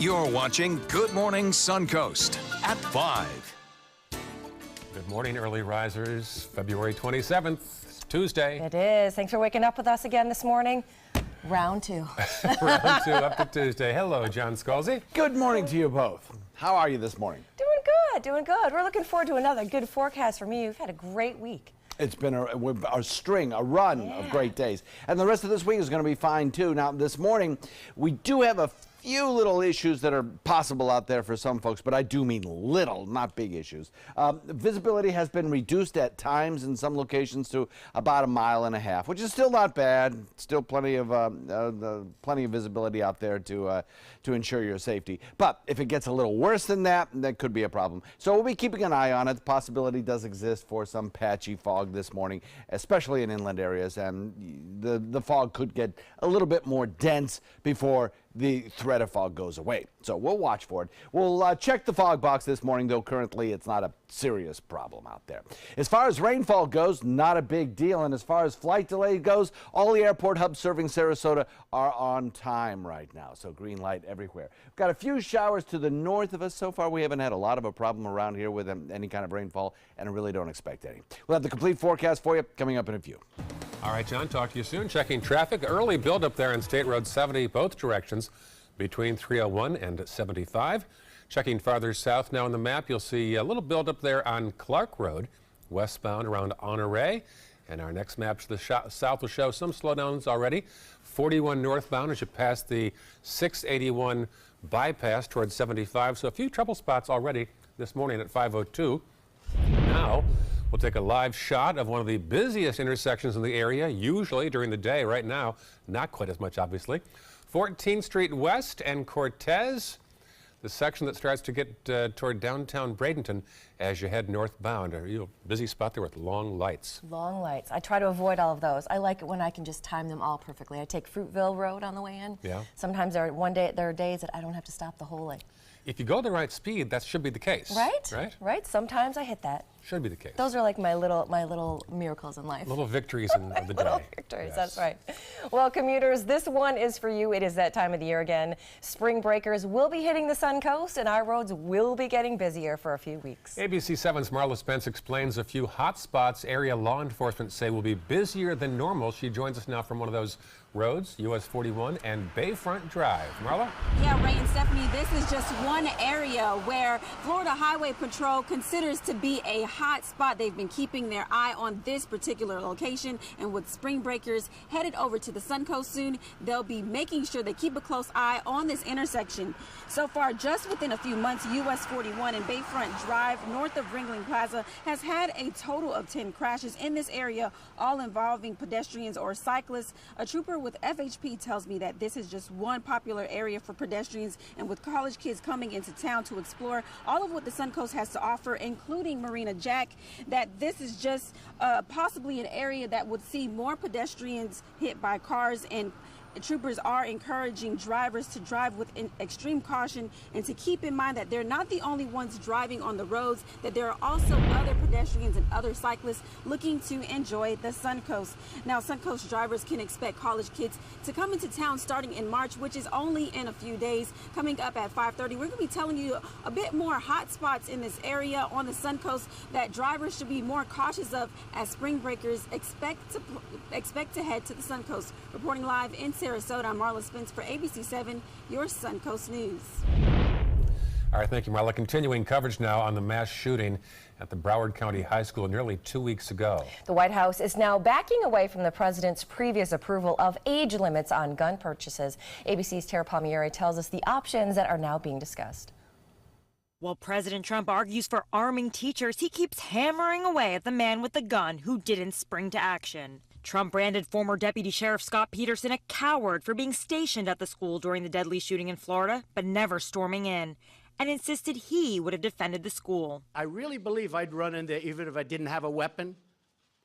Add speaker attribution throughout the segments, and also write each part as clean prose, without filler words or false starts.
Speaker 1: You're watching Good Morning Suncoast at 5.
Speaker 2: Good morning, early risers. February 27th, it's Tuesday.
Speaker 3: It is. Thanks for waking up with us again this morning. Round 2.
Speaker 2: Round 2 up to Tuesday. Hello, John Scalzi.
Speaker 4: Good morning to you both. How are you this morning?
Speaker 3: Doing good. We're looking forward to another good forecast from you. You've had a great week.
Speaker 4: It's been a run of great days. And the rest of this week is going to be fine, too. Now, this morning, we do have a few little issues that are possible out there for some folks, but I do mean little, not big issues. Visibility has been reduced at times in some locations to about 1.5 miles, which is still not bad. Still plenty of visibility out there to ensure your safety. But if it gets a little worse than that, that could be a problem. So we'll be keeping an eye on it. The possibility does exist for some patchy fog this morning, especially in inland areas, and the fog could get a little bit more dense before the threat of fog goes away. So we'll watch for it. We'll check the fog box this morning, though currently it's not a serious problem out there. As far as rainfall goes, not a big deal. And as far as flight delay goes, all the airport hubs serving Sarasota are on time right now. So green light everywhere. We've got a few showers to the north of us. So far, we haven't had a lot of a problem around here with any kind of rainfall, and I really don't expect any. We'll have the complete forecast for you coming up in a few.
Speaker 2: All right, John, talk to you soon. Checking traffic. Early buildup there in State Road 70, both directions, between 301 and 75. Checking farther south now on the map, you'll see a little buildup there on Clark Road, westbound around Honore. And our next map to the south will show some slowdowns already. 41 northbound as you pass the 681 bypass towards 75. So a few trouble spots already this morning at 502. Now, we'll take a live shot of one of the busiest intersections in the area, usually during the day. Right now, not quite as much, obviously. 14th Street West and Cortez, the section that starts to get toward downtown Bradenton as you head northbound. A real busy spot there with long lights.
Speaker 3: Long lights. I try to avoid all of those. I like it when I can just time them all perfectly. I take Fruitville Road on the way in.
Speaker 2: Yeah.
Speaker 3: Sometimes there are days that I don't have to stop the whole way.
Speaker 2: If you go the right speed, that should be the case.
Speaker 3: Right. Sometimes I hit that.
Speaker 2: Should be the case.
Speaker 3: Those are like my little miracles in life.
Speaker 2: Little victories of the day.
Speaker 3: Little victories,
Speaker 2: Yes.
Speaker 3: That's right. Well, commuters, this one is for you. It is that time of the year again. Spring breakers will be hitting the Suncoast, and our roads will be getting busier for a few weeks.
Speaker 2: ABC 7's Marla Spence explains a few hot spots area law enforcement say will be busier than normal. She joins us now from one of those roads, US 41 and Bayfront Drive. Marla?
Speaker 5: Yeah, Ray and Stephanie, this is just one area where Florida Highway Patrol considers to be a hot spot. They've been keeping their eye on this particular location, and with spring breakers headed over to the Suncoast soon, they'll be making sure they keep a close eye on this intersection. So far, just within a few months, US 41 and Bayfront Drive north of Ringling Plaza has had a total of 10 crashes in this area, all involving pedestrians or cyclists. A trooper with FHP tells me that this is just one popular area for pedestrians, and with college kids coming into town to explore all of what the Suncoast has to offer, including Marina Jack, that this is just possibly an area that would see more pedestrians hit by cars, and troopers are encouraging drivers to drive with extreme caution and to keep in mind that they're not the only ones driving on the roads, that there are also other pedestrians and other cyclists looking to enjoy the Suncoast. Now, Suncoast drivers can expect college kids to come into town starting in March, which is only in a few days. Coming up at 5:30, we're going to be telling you a bit more hot spots in this area on the Suncoast that drivers should be more cautious of as spring breakers expect to head to the Suncoast. Reporting live in Sarasota, I'm Marla Spence for ABC 7, your Suncoast News.
Speaker 2: All right, thank you, Marla. Continuing coverage now on the mass shooting at the Broward County High School nearly 2 weeks ago.
Speaker 3: The White House is now backing away from the president's previous approval of age limits on gun purchases. ABC's Tara Palmieri tells us the options that are now being discussed.
Speaker 6: While President Trump argues for arming teachers, he keeps hammering away at the man with the gun who didn't spring to action. Trump branded former Deputy Sheriff Scott Peterson a coward for being stationed at the school during the deadly shooting in Florida, but never storming in, and insisted he would have defended the school.
Speaker 7: I really believe I'd run in there even if I didn't have a weapon,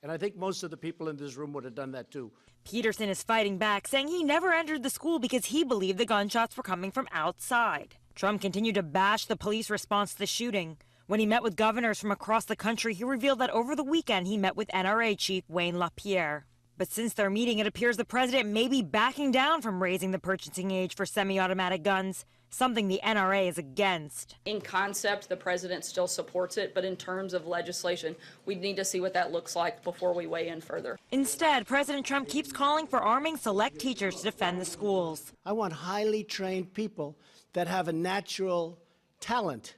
Speaker 7: and I think most of the people in this room would have done that too.
Speaker 6: Peterson is fighting back, saying he never entered the school because he believed the gunshots were coming from outside. Trump continued to bash the police response to the shooting. When he met with governors from across the country, he revealed that over the weekend he met with NRA Chief Wayne LaPierre. But since their meeting, it appears the president may be backing down from raising the purchasing age for semi-automatic guns. something the NRA is against.
Speaker 8: In concept, the president still supports it, but in terms of legislation, we need to see what that looks like before we weigh in further.
Speaker 6: Instead, President Trump keeps calling for arming select teachers to defend the schools.
Speaker 7: I want highly trained people that have a natural talent,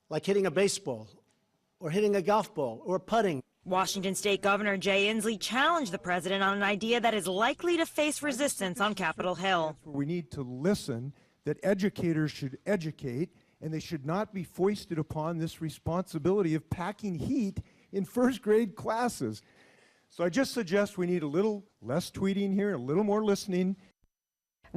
Speaker 7: like hitting a baseball or hitting a golf ball or putting.
Speaker 6: Washington State Governor Jay Inslee challenged the president on an idea that is likely to face resistance on Capitol Hill.
Speaker 9: We need to listen, that educators should educate, and they should not be foisted upon this responsibility of packing heat in first grade classes. So I just suggest we need a little less tweeting here, a little more listening.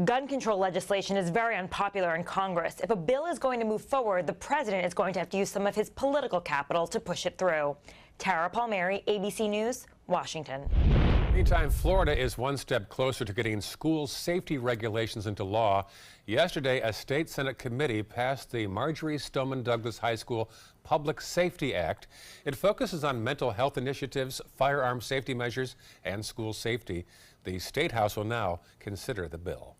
Speaker 6: Gun control legislation is very unpopular in Congress. If a bill is going to move forward, the president is going to have to use some of his political capital to push it through. Tara Palmieri, ABC News, Washington.
Speaker 2: Meantime, Florida is one step closer to getting school safety regulations into law. Yesterday, a state Senate committee passed the Marjorie Stoneman Douglas High School Public Safety Act. It focuses on mental health initiatives, firearm safety measures, and school safety. The State House will now consider the bill.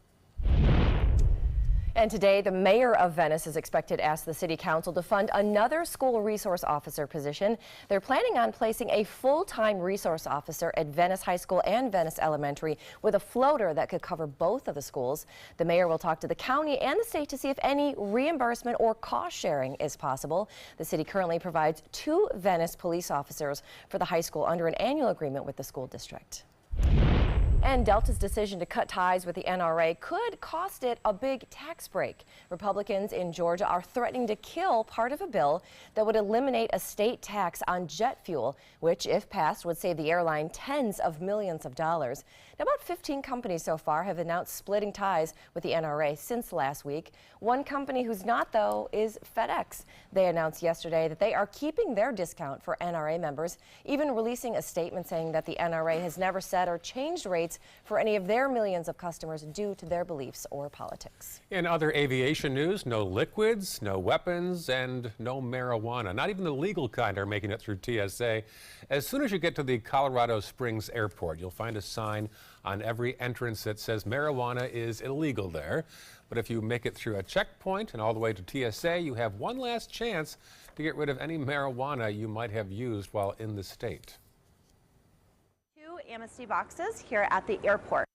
Speaker 3: And today, the mayor of Venice is expected to ask the city council to fund another school resource officer position. They're planning on placing a full-time resource officer at Venice High School and Venice Elementary with a floater that could cover both of the schools. The mayor will talk to the county and the state to see if any reimbursement or cost sharing is possible. The city currently provides 2 Venice police officers for the high school under an annual agreement with the school district. And Delta's decision to cut ties with the NRA could cost it a big tax break. Republicans in Georgia are threatening to kill part of a bill that would eliminate a state tax on jet fuel, which, if passed, would save the airline tens of millions of dollars. Now, about 15 companies so far have announced splitting ties with the NRA since last week. One company who's not, though, is FedEx. They announced yesterday that they are keeping their discount for NRA members, even releasing a statement saying that the NRA has never set or changed rates for any of their millions of customers due to their beliefs or politics.
Speaker 2: In other aviation news, no liquids, no weapons, and no marijuana. Not even the legal kind are making it through TSA. As soon as you get to the Colorado Springs airport, you'll find a sign on every entrance that says marijuana is illegal there. But if you make it through a checkpoint and all the way to TSA, you have one last chance to get rid of any marijuana you might have used while in the state.
Speaker 10: 2 amnesty boxes here at the airport.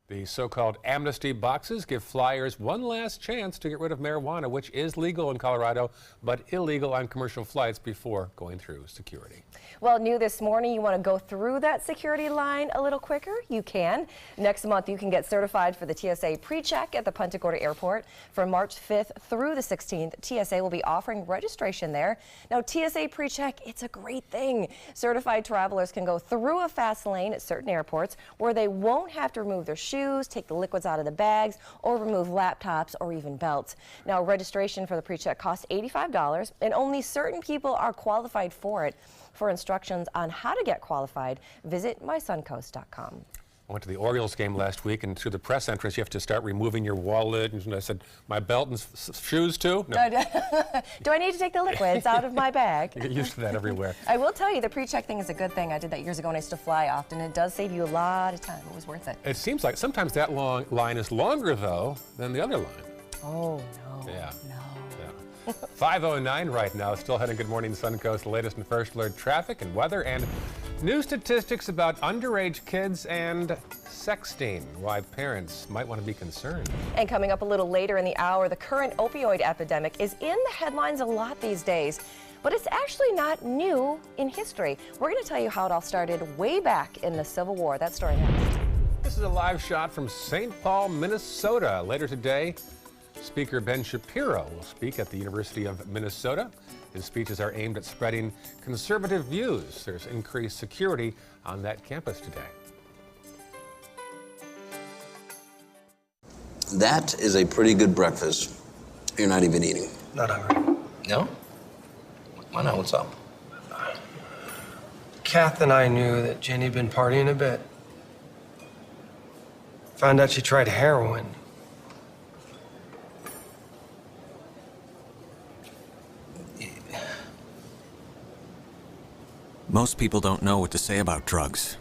Speaker 2: The so-called amnesty boxes give flyers one last chance to get rid of marijuana, which is legal in Colorado, but illegal on commercial flights before going through security.
Speaker 3: Well, new this morning, you want to go through that security line a little quicker? You can. Next month, you can get certified for the TSA pre-check at the Punta Gorda Airport. From March 5th through the 16th, TSA will be offering registration there. Now, TSA pre-check, it's a great thing. Certified travelers can go through a fast lane at certain airports where they won't have to remove their shoes, take the liquids out of the bags, or remove laptops or even belts. Now, registration for the pre-check costs $85, and only certain people are qualified for it. For instructions on how to get qualified, visit mysuncoast.com.
Speaker 2: I went to the Orioles game last week, and through the press entrance, you have to start removing your wallet. And I said, my belt and shoes, too? No.
Speaker 3: Do I need to take the liquids out of my bag?
Speaker 2: You get used to that everywhere.
Speaker 3: I will tell you, the pre-check thing is a good thing. I did that years ago when I used to fly often. It does save you a lot of time. It was worth it.
Speaker 2: It seems like sometimes that long line is longer, though, than the other line.
Speaker 3: Oh, no.
Speaker 2: Yeah.
Speaker 3: No.
Speaker 2: 5:09 right now. Still heading Good Morning Suncoast. The latest and first alert traffic and weather and new statistics about underage kids and sexting. Why parents might want to be concerned.
Speaker 3: And coming up a little later in the hour, the current opioid epidemic is in the headlines a lot these days. But it's actually not new in history. We're going to tell you how it all started way back in the Civil War. That story next.
Speaker 2: This is a live shot from St. Paul, Minnesota. Later today, Speaker Ben Shapiro will speak at the University of Minnesota. His speeches are aimed at spreading conservative views. There's increased security on that campus today.
Speaker 11: That is a pretty good breakfast. You're not even eating.
Speaker 12: Not hungry.
Speaker 11: No? Why not? What's up?
Speaker 12: Kath and I knew that Jenny had been partying a bit. Found out she tried heroin.
Speaker 13: Most people don't know what to say about drugs,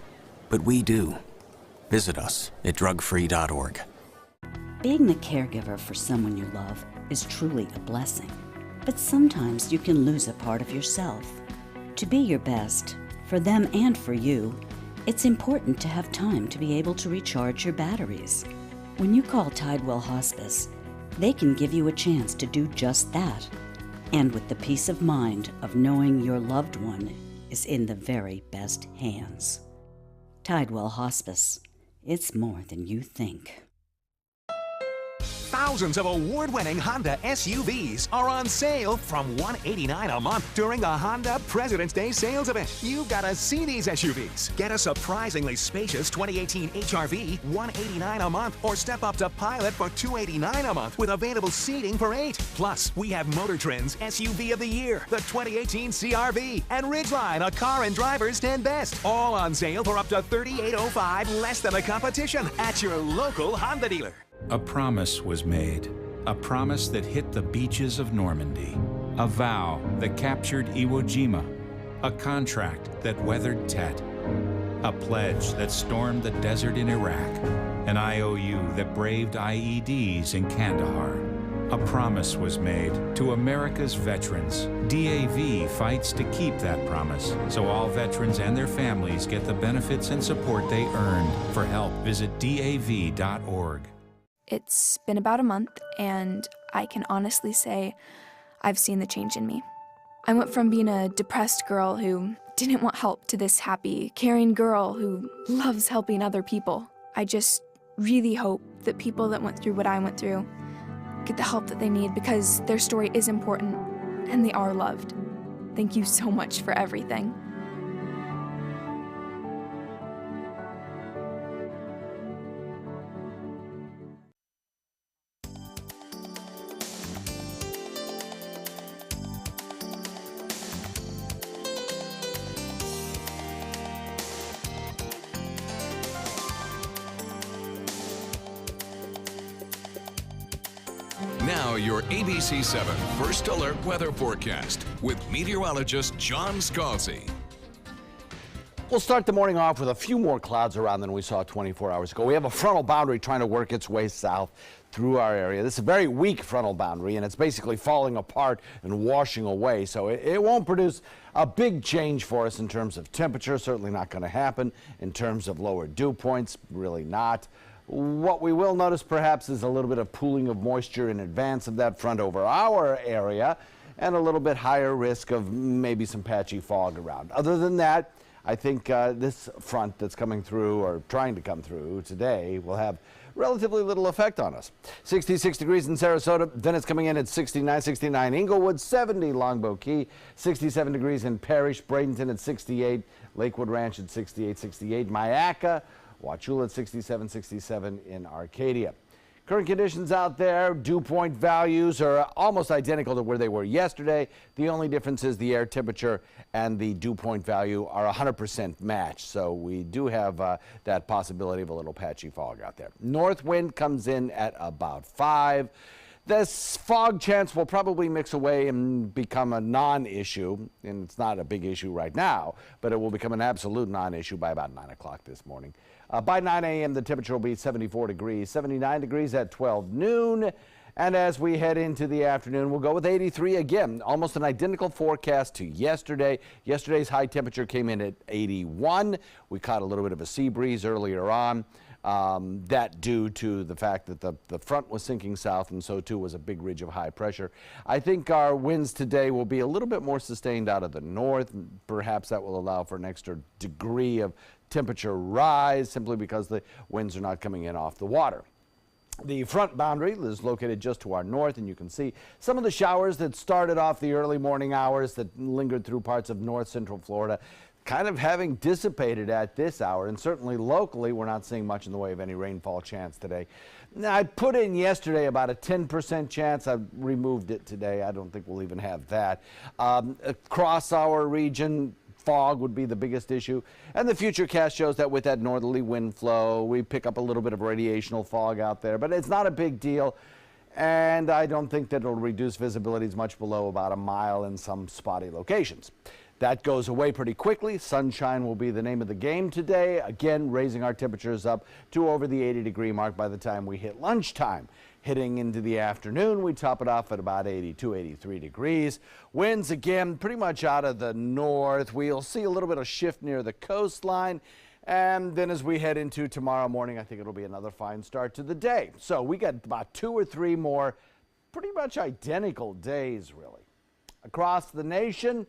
Speaker 13: but we do. Visit us at drugfree.org.
Speaker 14: Being the caregiver for someone you love is truly a blessing. But sometimes you can lose a part of yourself. To be your best, for them and for you, it's important to have time to be able to recharge your batteries. When you call Tidewell Hospice, they can give you a chance to do just that, and with the peace of mind of knowing your loved one is in the very best hands. Tidewell Hospice. It's more than you think.
Speaker 1: Thousands of award-winning Honda SUVs are on sale from $189 a month during the Honda President's Day sales event. You've got to see these SUVs. Get a surprisingly spacious 2018 HR-V, $189 a month, or step up to Pilot for $289 a month with available seating for 8. Plus, we have Motor Trend's SUV of the Year, the 2018 CR-V, and Ridgeline, a Car and Driver's 10 Best. All on sale for up to $3,805 less than the competition at your local Honda dealer.
Speaker 15: A promise was made, a promise that hit the beaches of Normandy, a vow that captured Iwo Jima, a contract that weathered Tet, a pledge that stormed the desert in Iraq, an IOU that braved IEDs in Kandahar. A promise was made to America's veterans. DAV fights to keep that promise, so all veterans and their families get the benefits and support they earned. For help, visit DAV.org.
Speaker 16: It's been about a month, and I can honestly say I've seen the change in me. I went from being a depressed girl who didn't want help to this happy, caring girl who loves helping other people. I just really hope that people that went through what I went through get the help that they need, because their story is important and they are loved. Thank you so much for everything.
Speaker 1: Now your ABC 7 First Alert weather forecast with meteorologist John Scalzi.
Speaker 4: We'll start the morning off with a few more clouds around than we saw 24 hours ago. We have a frontal boundary trying to work its way south through our area. This is a very weak frontal boundary, and it's basically falling apart and washing away, so it won't produce a big change for us in terms of temperature. Certainly not going to happen. In terms of lower dew points, really not. What we will notice perhaps is a little bit of pooling of moisture in advance of that front over our area, and a little bit higher risk of maybe some patchy fog around. Other than that, I think this front that's coming through, or trying to come through today, will have relatively little effect on us. 66 degrees in Sarasota, then it's coming in at 69 Inglewood, 70 Longboat Key, 67 degrees in Parrish, Bradenton at 68, Lakewood Ranch at 68, Myakka, Wauchula at 67 in Arcadia. Current conditions out there, dew point values are almost identical to where they were yesterday. The only difference is the air temperature and the dew point value are 100% matched. So we do have that possibility of a little patchy fog out there. North wind comes in at about 5. This fog chance will probably mix away and become a non-issue, and it's not a big issue right now, but it will become an absolute non-issue by about 9 o'clock this morning. By 9 a.m., the temperature will be 74 degrees, 79 degrees at 12 noon. And as we head into the afternoon, we'll go with 83 again, almost an identical forecast to yesterday. Yesterday's high temperature came in at 81. We caught a little bit of a sea breeze earlier on. That due to the fact that the front was sinking south, and so too was a big ridge of high pressure. I think our winds today will be a little bit more sustained out of the north. Perhaps that will allow for an extra degree of temperature rise simply because the winds are not coming in off the water. The front boundary is located just to our north, and you can see some of the showers that started off the early morning hours that lingered through parts of north central Florida kind of having dissipated at this hour, and certainly locally we're not seeing much in the way of any rainfall chance today. Now, I put in yesterday about a 10% chance. I removed it today. I don't think we'll even have that. Across our region, fog would be the biggest issue, and the futurecast shows that with that northerly wind flow, we pick up a little bit of radiational fog out there, but it's not a big deal, and I don't think that it'll reduce visibilities much below about a mile in some spotty locations. That goes away pretty quickly. Sunshine will be the name of the game today. Again, raising our temperatures up to over the 80-degree mark by the time we hit lunchtime. Hitting into the afternoon, we top it off at about 82, 83 degrees. Winds again pretty much out of the north. We'll see a little bit of shift near the coastline. And then as we head into tomorrow morning, I think it'll be another fine start to the day. So we got about 2 or 3 more pretty much identical days, really. Across the nation,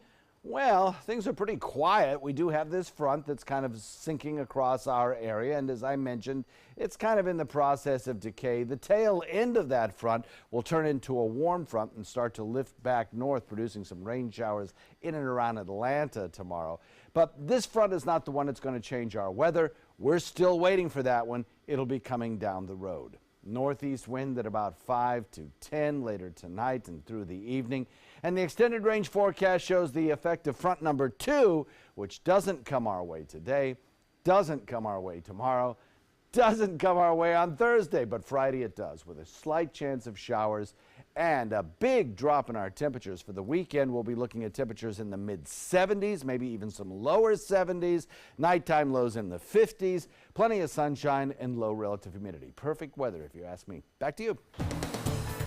Speaker 4: well, things are pretty quiet. We do have this front that's kind of sinking across our area, and as I mentioned, it's kind of in the process of decay. The tail end of that front will turn into a warm front and start to lift back north, producing some rain showers in and around Atlanta tomorrow. But this front is not the one that's going to change our weather. We're still waiting for that one. It'll be coming down the road. Northeast wind at about 5 to 10 later tonight and through the evening. And the extended range forecast shows the effect of front number 2, which doesn't come our way today, doesn't come our way tomorrow, doesn't come our way on Thursday, but Friday it does, with a slight chance of showers and a big drop in our temperatures. For the weekend, we'll be looking at temperatures in the mid-70s, maybe even some lower 70s, nighttime lows in the 50s, plenty of sunshine and low relative humidity. Perfect weather, if you ask me. Back to you.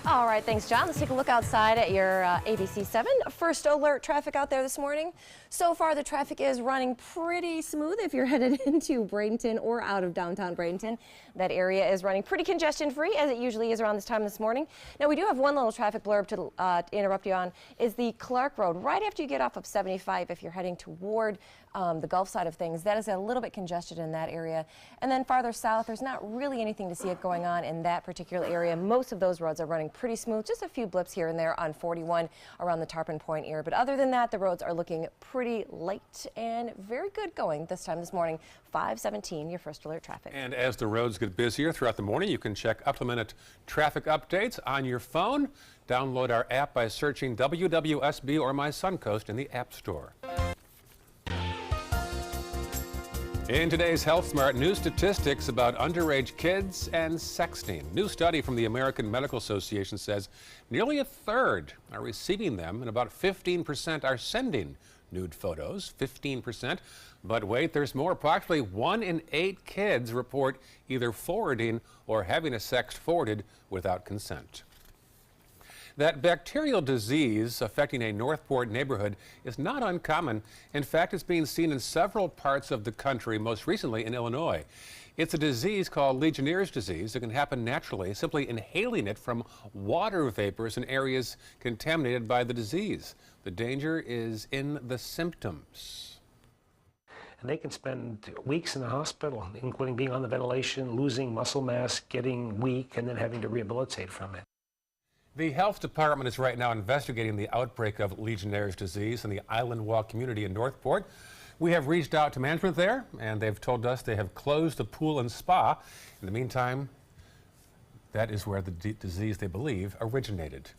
Speaker 3: All right, thanks, John. Let's take a look outside at your ABC 7 first alert traffic out there this morning. So far, the traffic is running pretty smooth if you're headed into Bradenton or out of downtown Bradenton. That area is running pretty congestion-free, as it usually is around this time this morning. Now, we do have one little traffic blurb to interrupt you on, is the Clark Road. Right after you get off of 75, if you're heading toward the Gulf side of things, that is a little bit congested in that area. And then farther south, there's not really anything to see it going on in that particular area. Most of those roads are running pretty smooth, just a few blips here and there on 41 around the Tarpon Point area. But other than that, the roads are looking pretty light and very good going this time this morning. 517, your first alert traffic.
Speaker 2: And as the roads get busier throughout the morning, you can check up-to-minute traffic updates on your phone. Download our app by searching WWSB or My Suncoast in the App Store. In today's Health Smart, new statistics about underage kids and sexting. New study from the American Medical Association says nearly a third are receiving them and about 15% are sending nude photos, 15%. But wait, there's more. Approximately 1 in 8 kids report either forwarding or having a sext forwarded without consent. That bacterial disease affecting a Northport neighborhood is not uncommon. In fact, it's being seen in several parts of the country, most recently in Illinois. It's a disease called Legionnaire's disease. It can happen naturally, simply inhaling it from water vapors in areas contaminated by the disease. The danger is in the symptoms.
Speaker 17: And they can spend weeks in the hospital, including being on the ventilation, losing muscle mass, getting weak, and then having to rehabilitate from it.
Speaker 2: The health department is right now investigating the outbreak of Legionnaire's disease in the Island Walk community in Northport. We have reached out to management there, and they've told us they have closed the pool and spa. In the meantime, that is where the disease, they believe, originated.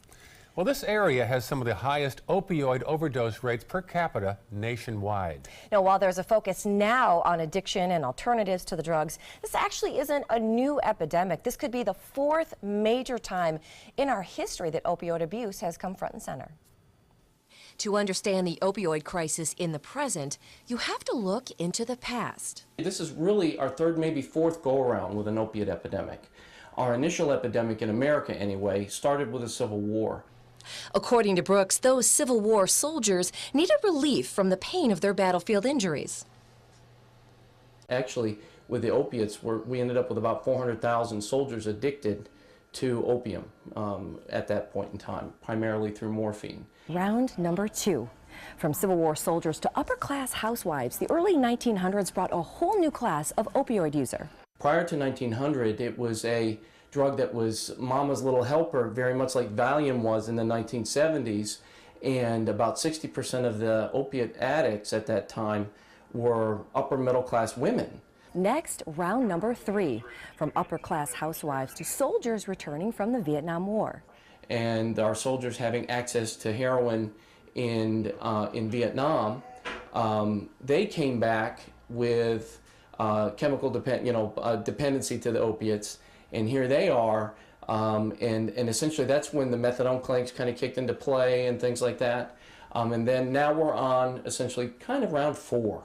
Speaker 2: Well, this area has some of the highest opioid overdose rates per capita nationwide.
Speaker 3: Now, while there's a focus now on addiction and alternatives to the drugs, this actually isn't a new epidemic. This could be the 4th major time in our history that opioid abuse has come front and center.
Speaker 18: To understand the opioid crisis in the present, you have to look into the past.
Speaker 19: This is really our 3rd, maybe 4th go-around with an opiate epidemic. Our initial epidemic in America, anyway, started with the Civil War.
Speaker 18: According to Brooks, those Civil War soldiers needed relief from the pain of their battlefield injuries.
Speaker 19: Actually, with the opiates, we ended up with about 400,000 soldiers addicted to opium at that point in time, primarily through morphine.
Speaker 3: Round number 2. From Civil War soldiers to upper-class housewives, the early 1900s brought a whole new class of opioid user.
Speaker 19: Prior to 1900, it was a drug that was mama's little helper, very much like Valium was in the 1970s, and about 60% of the opiate addicts at that time were upper middle class women.
Speaker 3: Next, round number 3, from upper-class housewives to soldiers returning from the Vietnam War.
Speaker 19: And our soldiers having access to heroin in Vietnam, they came back with chemical dependency to the opiates. And here they are, and essentially that's when the methadone clinics kind of kicked into play and things like that. And then now we're on essentially kind of round 4.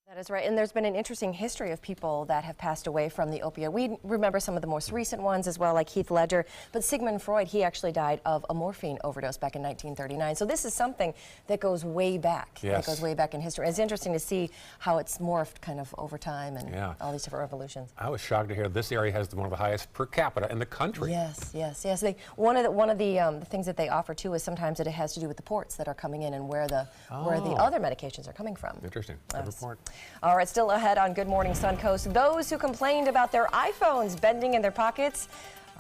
Speaker 3: That is right, and there's been an interesting history of people that have passed away from the opioid. We remember some of the most recent ones as well, like Heath Ledger, but Sigmund Freud, he actually died of a morphine overdose back in 1939. So this is something that goes way back.
Speaker 2: Yes.
Speaker 3: That goes way back in history. It's interesting to see how it's morphed kind of over time and all these different revolutions.
Speaker 2: I was shocked to hear this area has one of the highest per capita in the country.
Speaker 3: Yes, yes, yes. One of the things that they offer too is sometimes it has to do with the ports that are coming in and where the other medications are coming from.
Speaker 2: Interesting. Good report.
Speaker 3: All right, still ahead on Good Morning Suncoast. Those who complained about their iPhones bending in their pockets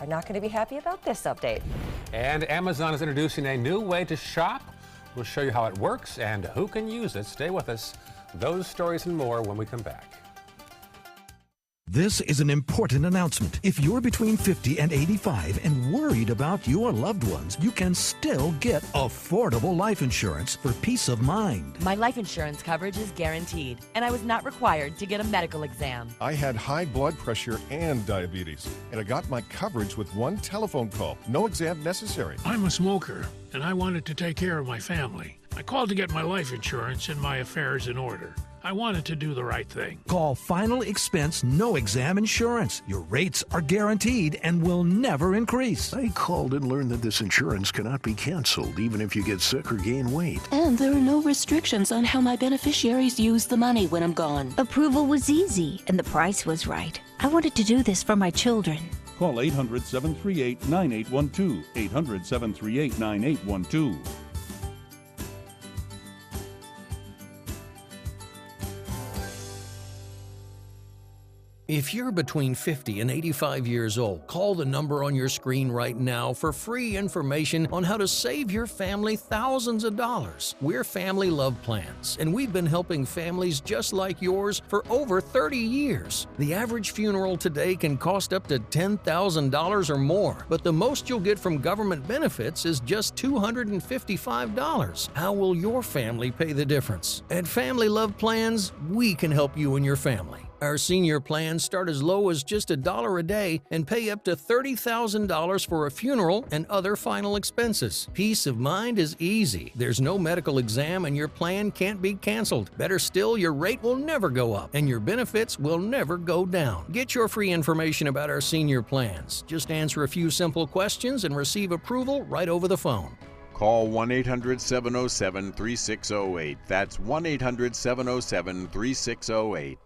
Speaker 3: are not going to be happy about this update.
Speaker 2: And Amazon is introducing a new way to shop. We'll show you how it works and who can use it. Stay with us. Those stories and more when we come back.
Speaker 20: This is an important announcement. If you're between 50 and 85 and worried about your loved ones, you can still get affordable life insurance for peace of mind.
Speaker 21: My life insurance coverage is guaranteed, and I was not required to get a medical exam.
Speaker 22: I had high blood pressure and diabetes, and I got my coverage with one telephone call. No exam necessary.
Speaker 23: I'm a smoker, and I wanted to take care of my family. I called to get my life insurance and my affairs in order. I wanted to do the right thing.
Speaker 20: Call Final Expense No Exam Insurance. Your rates are guaranteed and will never increase.
Speaker 24: I called and learned that this insurance cannot be canceled even if you get sick or gain weight.
Speaker 25: And there are no restrictions on how my beneficiaries use the money when I'm gone.
Speaker 26: Approval was easy and the price was right. I wanted to do this for my children.
Speaker 27: Call 800-738-9812. 800-738-9812.
Speaker 28: If you're between 50 and 85 years old, call the number on your screen right now for free information on how to save your family thousands of dollars. We're Family Love Plans, and we've been helping families just like yours for over 30 years. The average funeral today can cost up to $10,000 or more, but the most you'll get from government benefits is just $255. How will your family pay the difference? At Family Love Plans, we can help you and your family. Our senior plans start as low as just $1 a day and pay up to $30,000 for a funeral and other final expenses. Peace of mind is easy. There's no medical exam and your plan can't be canceled. Better still, your rate will never go up and your benefits will never go down. Get your free information about our senior plans. Just answer a few simple questions and receive approval right over the phone.
Speaker 29: Call 1-800-707-3608. That's 1-800-707-3608.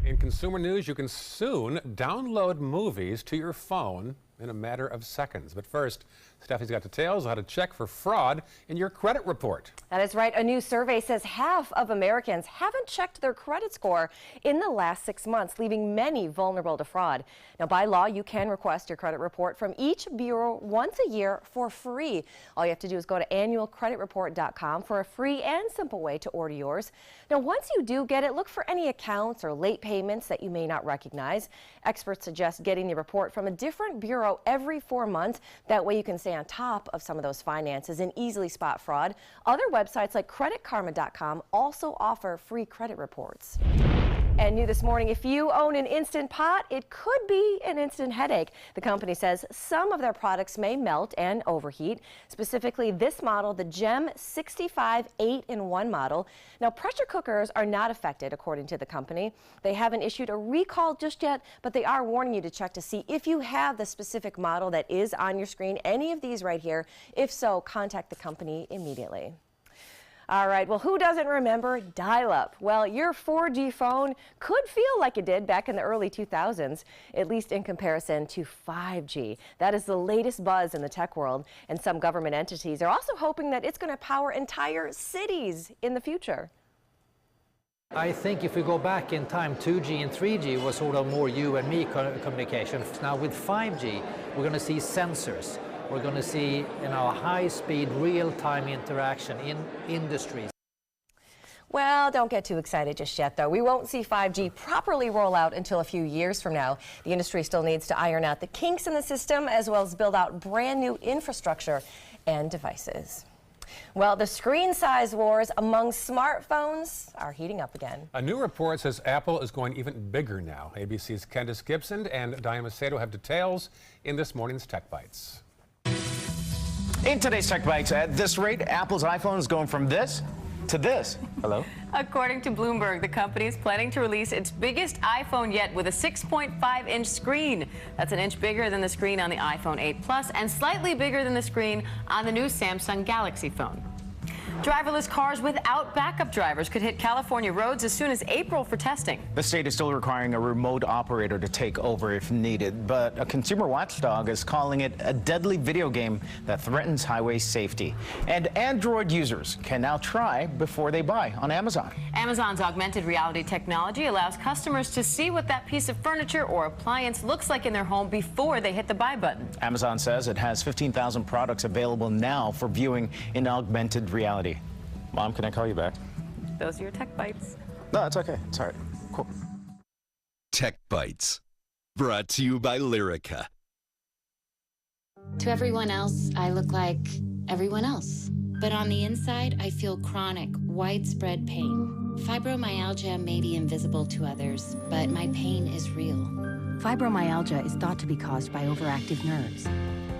Speaker 2: In consumer news, you can soon download movies to your phone in a matter of seconds. But first, Steffi's got details on how to check for fraud in your credit report.
Speaker 3: That is right. A new survey says half of Americans haven't checked their credit score in the last 6 months, leaving many vulnerable to fraud. Now, by law, you can request your credit report from each bureau once a year for free. All you have to do is go to annualcreditreport.com for a free and simple way to order yours. Now, once you do get it, look for any accounts or late payments that you may not recognize. Experts suggest getting the report from a different bureau every 4 months. That way you can stay on top of some of those finances and easily spot fraud. Other websites like creditkarma.com also offer free credit reports. And new this morning, if you own an Instant Pot, it could be an instant headache. The company says some of their products may melt and overheat, specifically this model, the Gem 65 8-in-1 model. Now, pressure cookers are not affected, according to the company. They haven't issued a recall just yet, but they are warning you to check to see if you have the specific model that is on your screen, any of these right here. If so, contact the company immediately. All right, well, who doesn't remember dial-up? Well, your 4G phone could feel like it did back in the early 2000s, at least in comparison to 5G. That is the latest buzz in the tech world, and some government entities are also hoping that it's going to power entire cities in the future.
Speaker 30: I think if we go back in time, 2G and 3G was sort of more you and me communication. Now with 5G, we're going to see sensors. We're going to see, high-speed, real-time interaction in industries.
Speaker 3: Well, don't get too excited just yet, though. We won't see 5G properly roll out until a few years from now. The industry still needs to iron out the kinks in the system, as well as build out brand new infrastructure and devices. Well, the screen size wars among smartphones are heating up again.
Speaker 2: A new report says Apple is going even bigger now. ABC's Candace Gibson and Diane Macedo have details in this morning's Tech Bites.
Speaker 5: In today's Tech Bites, at this rate, Apple's iPhone is going from this to this. Hello?
Speaker 6: According to Bloomberg, the company is planning to release its biggest iPhone yet with a 6.5-inch screen. That's an inch bigger than the screen on the iPhone 8 Plus and slightly bigger than the screen on the new Samsung Galaxy phone. Driverless cars without backup drivers could hit California roads as soon as April for testing.
Speaker 5: The state is still requiring a remote operator to take over if needed, but a consumer watchdog is calling it a deadly video game that threatens highway safety. And Android users can now try before they buy on Amazon.
Speaker 6: Amazon's augmented reality technology allows customers to see what that piece of furniture or appliance looks like in their home before they hit the buy button.
Speaker 5: Amazon says it has 15,000 products available now for viewing in augmented reality. Mom, can I call you back?
Speaker 6: Those are your Tech Bites.
Speaker 5: No, it's okay. It's all right. Cool.
Speaker 7: Tech Bites, brought to you by Lyrica.
Speaker 8: To everyone else, I look like everyone else. But on the inside, I feel chronic, widespread pain. Fibromyalgia may be invisible to others, but my pain is real.
Speaker 9: Fibromyalgia is thought to be caused by overactive nerves.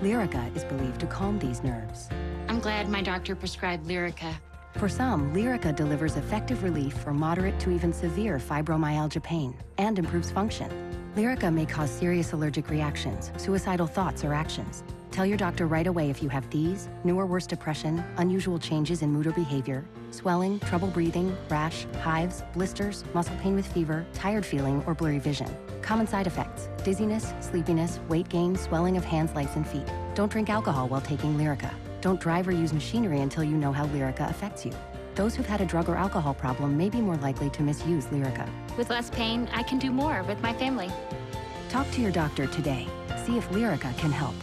Speaker 9: Lyrica is believed to calm these nerves.
Speaker 8: I'm glad my doctor prescribed Lyrica.
Speaker 9: For some, Lyrica delivers effective relief for moderate to even severe fibromyalgia pain and improves function. Lyrica may cause serious allergic reactions, suicidal thoughts or actions. Tell your doctor right away if you have these, new or worse depression, unusual changes in mood or behavior, swelling, trouble breathing, rash, hives, blisters, muscle pain with fever, tired feeling, or blurry vision. Common side effects: dizziness, sleepiness, weight gain, swelling of hands, legs, and feet. Don't drink alcohol while taking Lyrica. Don't drive or use machinery until you know how Lyrica affects you. Those who've had a drug or alcohol problem may be more likely to misuse Lyrica.
Speaker 8: With less pain, I can do more with my family.
Speaker 9: Talk to your doctor today. See if Lyrica can help.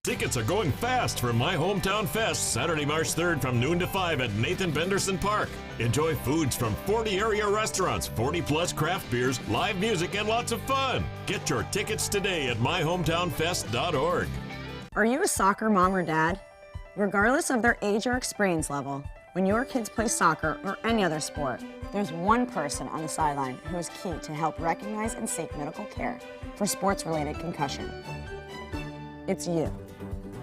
Speaker 10: Tickets are going fast for My Hometown Fest, Saturday, March 3rd from noon to 5 at Nathan Benderson Park. Enjoy foods from 40 area restaurants, 40-plus craft beers, live music, and lots of fun. Get your tickets today at myhometownfest.org.
Speaker 11: Are you a soccer mom or dad? Regardless of their age or experience level, when your kids play soccer or any other sport, there's one person on the sideline who is key to help recognize and seek medical care for sports-related concussion. It's you.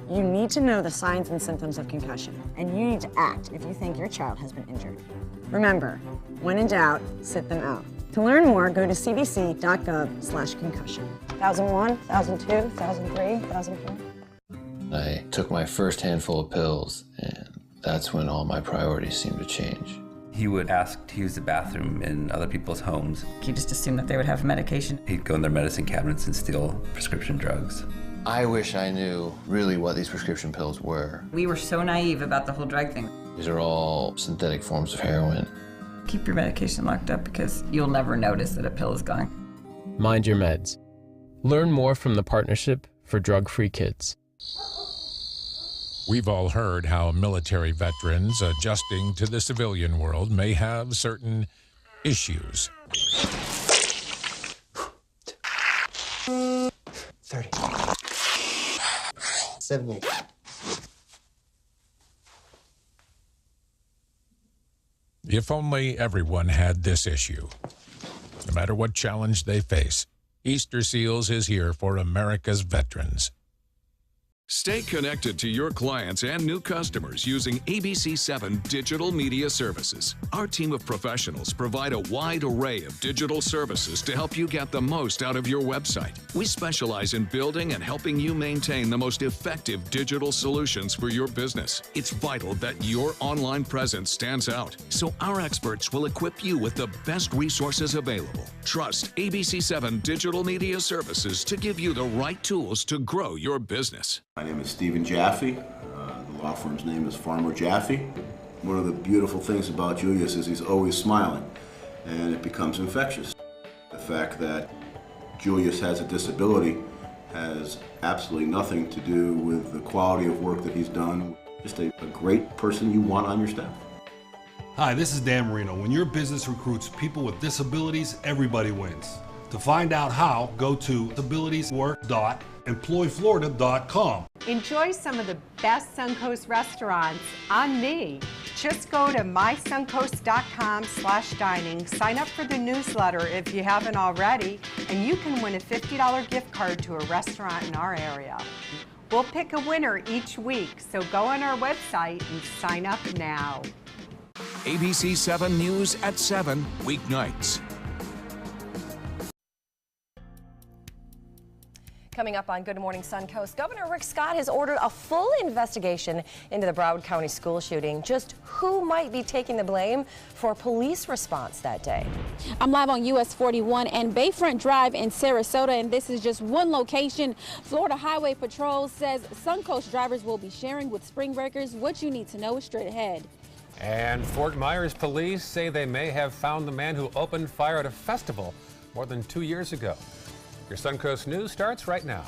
Speaker 11: You need to know the signs and symptoms of concussion, and you need to act if you think your child has been injured. Remember, when in doubt, sit them out. To learn more, go to cdc.gov/concussion. 2001, 2002, 2003, 2004.
Speaker 12: I took my first handful of pills, and that's when all my priorities seemed to change.
Speaker 13: He would ask to use the bathroom in other people's homes.
Speaker 27: He just assumed that they would have medication.
Speaker 13: He'd go in their medicine cabinets and steal prescription drugs.
Speaker 12: I wish I knew really what these prescription pills were.
Speaker 27: We were so naive about the whole drug thing.
Speaker 12: These are all synthetic forms of heroin.
Speaker 27: Keep your medication locked up because you'll never notice that a pill is gone.
Speaker 31: Mind your meds. Learn more from the Partnership for Drug-Free Kids.
Speaker 15: We've all heard how military veterans adjusting to the civilian world may have certain issues.
Speaker 5: 30. 70.
Speaker 15: If only everyone had this issue. No matter what challenge they face, Easter Seals is here for America's veterans.
Speaker 32: Stay connected to your clients and new customers using ABC7 Digital Media Services. Our team of professionals provide a wide array of digital services to help you get the most out of your website. We specialize in building and helping you maintain the most effective digital solutions for your business. It's vital that your online presence stands out, so our experts will equip you with the best resources available. Trust ABC7 Digital Media Services to give you the right tools to grow your business.
Speaker 33: My name is Stephen Jaffe. The law firm's name is Farmer Jaffe. One of the beautiful things about Julius is he's always smiling, and it becomes infectious. The fact that Julius has a disability has absolutely nothing to do with the quality of work that he's done. Just a great person you want on your staff.
Speaker 34: Hi, this is Dan Marino. When your business recruits people with disabilities, everybody wins.
Speaker 1: To find out how, go to abilitieswork.employflorida.com.
Speaker 4: Enjoy some of the best Suncoast restaurants on me. Just go to mysuncoast.com/dining, sign up for the newsletter if you haven't already, and you can win a $50 gift card to a restaurant in our area. We'll pick a winner each week, so go on our website and sign up now.
Speaker 14: ABC 7 News at 7, weeknights.
Speaker 3: Coming up on Good Morning Suncoast, Governor Rick Scott has ordered a full investigation into the Broward County school shooting. Just who might be taking the blame for police response that day?
Speaker 16: I'm live on US 41 and Bayfront Drive in Sarasota, and this is just one location. Florida Highway Patrol says Suncoast drivers will be sharing with spring breakers. What you need to know is straight ahead.
Speaker 2: And Fort Myers police say they may have found the man who opened fire at a festival more than 2 years ago. Your Suncoast News starts right now.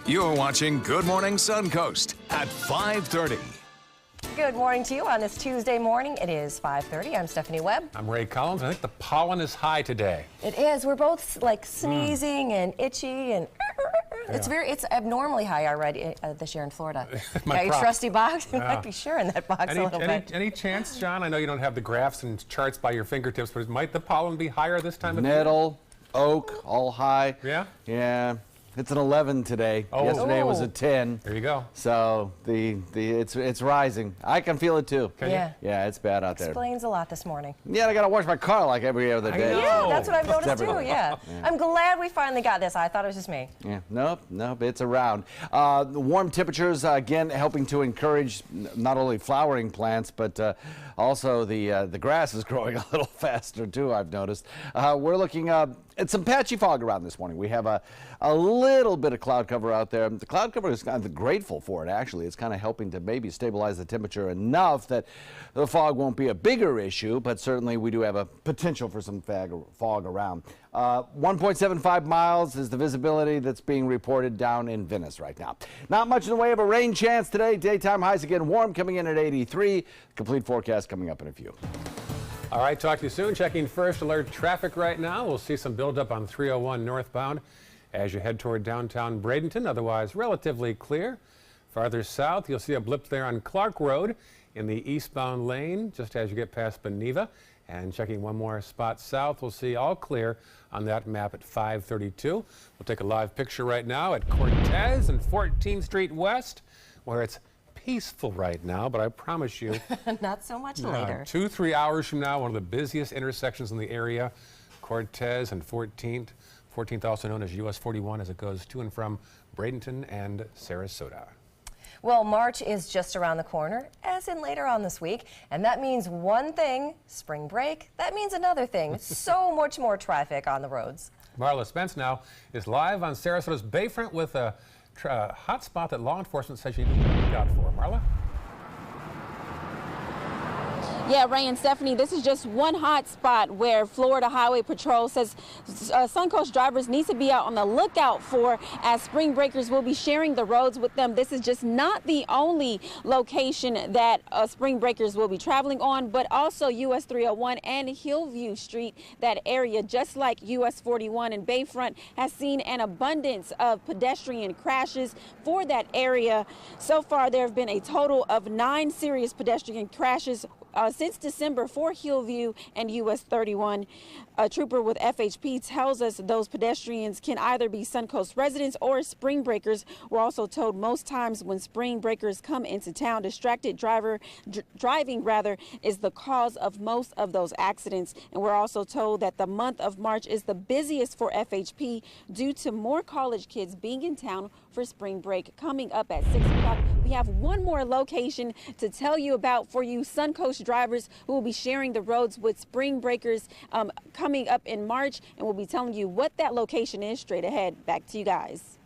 Speaker 14: You're watching Good Morning Suncoast at 5:30.
Speaker 3: Good morning to you on this Tuesday morning. It is 5:30. I'm Stephanie Webb.
Speaker 2: I'm Ray Collins. I think the pollen is high today.
Speaker 3: It is. We're both like sneezing and itchy and it's abnormally high already this year in Florida. Got your trusty box? You might be sharing that box a little bit.
Speaker 2: Any chance, John? I know you don't have the graphs and charts by your fingertips, but might the pollen be higher this time of year?
Speaker 17: Nettle, oak, all high.
Speaker 2: Yeah?
Speaker 17: Yeah. It's an 11 today.
Speaker 2: Oh.
Speaker 17: Yesterday it was a 10.
Speaker 2: There you go.
Speaker 17: So it's rising. I can feel it too.
Speaker 3: Can you?
Speaker 17: Yeah, it's bad out there.
Speaker 3: Explains a lot this morning.
Speaker 17: Yeah, I gotta wash my car like every other day.
Speaker 3: Yeah, that's what I've noticed too.
Speaker 17: everywhere.
Speaker 3: Yeah. I'm glad we finally got this. I thought it was just me.
Speaker 17: Yeah, nope, it's around. The warm temperatures again helping to encourage not only flowering plants, but also the grass is growing a little faster too. I've noticed. We're looking at some patchy fog around this morning. We have a little bit of cloud cover out there. The cloud cover is kind of grateful for it, actually. It's kind of helping to maybe stabilize the temperature enough that the fog won't be a bigger issue, but certainly we do have a potential for some fog around. 1.75 miles is the visibility that's being reported down in Venice right now. Not much in the way of a rain chance today. Daytime highs again warm, coming in at 83. Complete forecast coming up in a few.
Speaker 2: All right, talk to you soon. Checking first alert traffic right now. We'll see some buildup on 301 northbound as you head toward downtown Bradenton, otherwise relatively clear. Farther south, you'll see a blip there on Clark Road in the eastbound lane, just as you get past Beneva. And checking one more spot south, we'll see all clear on that map at 532. We'll take a live picture right now at Cortez and 14th Street West, where it's peaceful right now, but I promise you,
Speaker 3: not so much later.
Speaker 2: 2-3 hours from now, one of the busiest intersections in the area, Cortez and 14th. 14th also known as US 41 as it goes to and from Bradenton and Sarasota.
Speaker 3: Well, March is just around the corner, as in later on this week, and that means one thing, spring break. That means another thing, so much more traffic on the roads.
Speaker 2: Marla Spence now is live on Sarasota's Bayfront with a hot spot that law enforcement says you need to look out for. Marla?
Speaker 16: Yeah, Ray and Stephanie, this is just one hot spot where Florida Highway Patrol says Suncoast drivers need to be out on the lookout for, as spring breakers will be sharing the roads with them. This is just not the only location that spring breakers will be traveling on, but also US 301 and Hillview Street. That area, just like US 41 and Bayfront, has seen an abundance of pedestrian crashes for that area. So far, there have been a total of 9 serious pedestrian crashes since December for Hillview and US 31. A trooper with FHP tells us those pedestrians can either be Suncoast residents or spring breakers. We're also told most times when spring breakers come into town, distracted driving is the cause of most of those accidents. And we're also told that the month of March is the busiest for FHP due to more college kids being in town for spring break. Coming up at 6 o'clock, we have one more location to tell you about for you Suncoast drivers who will be sharing the roads with spring breakers coming up in March, and we'll be telling you what that location is straight ahead. Back to you guys.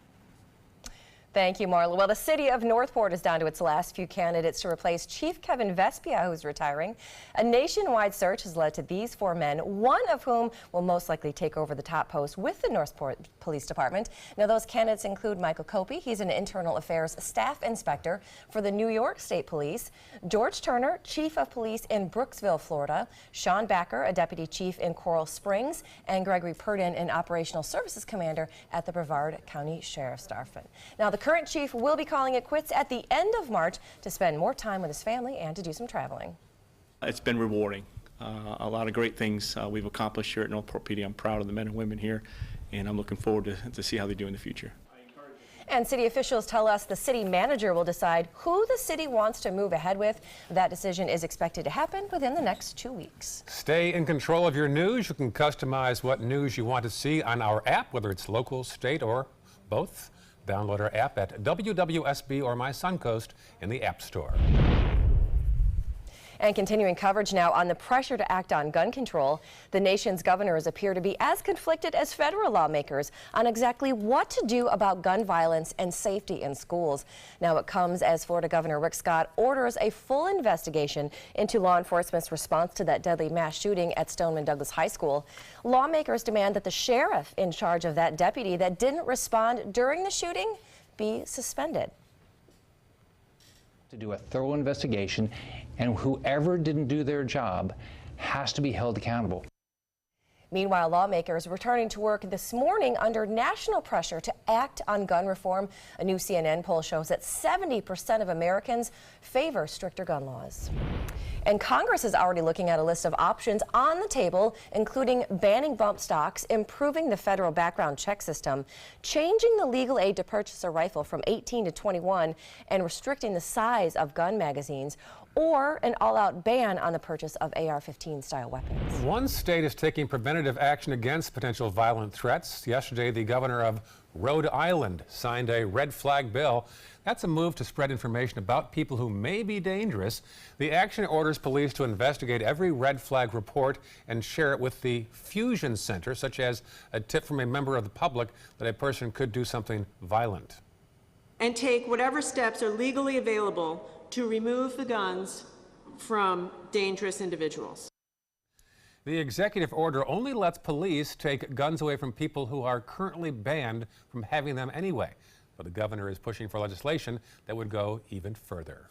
Speaker 3: Thank you, Marla. Well, the city of Northport is down to its last few candidates to replace Chief Kevin Vespia, who's retiring. A nationwide search has led to these 4 men, one of whom will most likely take over the top post with the Northport Police Department. Now, those candidates include Michael Copey. He's an internal affairs staff inspector for the New York State Police. George Turner, chief of police in Brooksville, Florida. Sean Backer, a deputy chief in Coral Springs. And Gregory Purdon, an operational services commander at the Brevard County Sheriff's Department. Now, the current chief will be calling it quits at the end of March to spend more time with his family and to do some traveling.
Speaker 6: It's been rewarding. A lot of great things we've accomplished here at Northport PD. I'm proud of the men and women here, and I'm looking forward to see how they do in the future.
Speaker 3: And city officials tell us the city manager will decide who the city wants to move ahead with. That decision is expected to happen within the next 2 weeks.
Speaker 2: Stay in control of your news. You can customize what news you want to see on our app, whether it's local, state, or both. Download our app at WWSB or My Suncoast in the App Store.
Speaker 3: And continuing coverage now on the pressure to act on gun control. The nation's governors appear to be as conflicted as federal lawmakers on exactly what to do about gun violence and safety in schools. Now it comes as Florida Governor Rick Scott orders a full investigation into law enforcement's response to that deadly mass shooting at Stoneman Douglas High School. Lawmakers demand that the sheriff in charge of that deputy that didn't respond during the shooting be suspended.
Speaker 18: To do a thorough investigation, and whoever didn't do their job has to be held accountable.
Speaker 3: Meanwhile, lawmakers returning to work this morning under national pressure to act on gun reform. A new CNN poll shows that 70% of Americans favor stricter gun laws. And Congress is already looking at a list of options on the table, including banning bump stocks, improving the federal background check system, changing the legal age to purchase a rifle from 18 to 21, and restricting the size of gun magazines, or an all-out ban on the purchase of AR-15 style weapons.
Speaker 2: One state is taking preventative action against potential violent threats. Yesterday, the governor of Rhode Island signed a red flag bill. That's a move to spread information about people who may be dangerous. The action orders police to investigate every red flag report and share it with the Fusion Center, such as a tip from a member of the public that a person could do something violent.
Speaker 19: And take whatever steps are legally available to remove the guns from dangerous individuals.
Speaker 2: The executive order only lets police take guns away from people who are currently banned from having them anyway. But the governor is pushing for legislation that would go even further.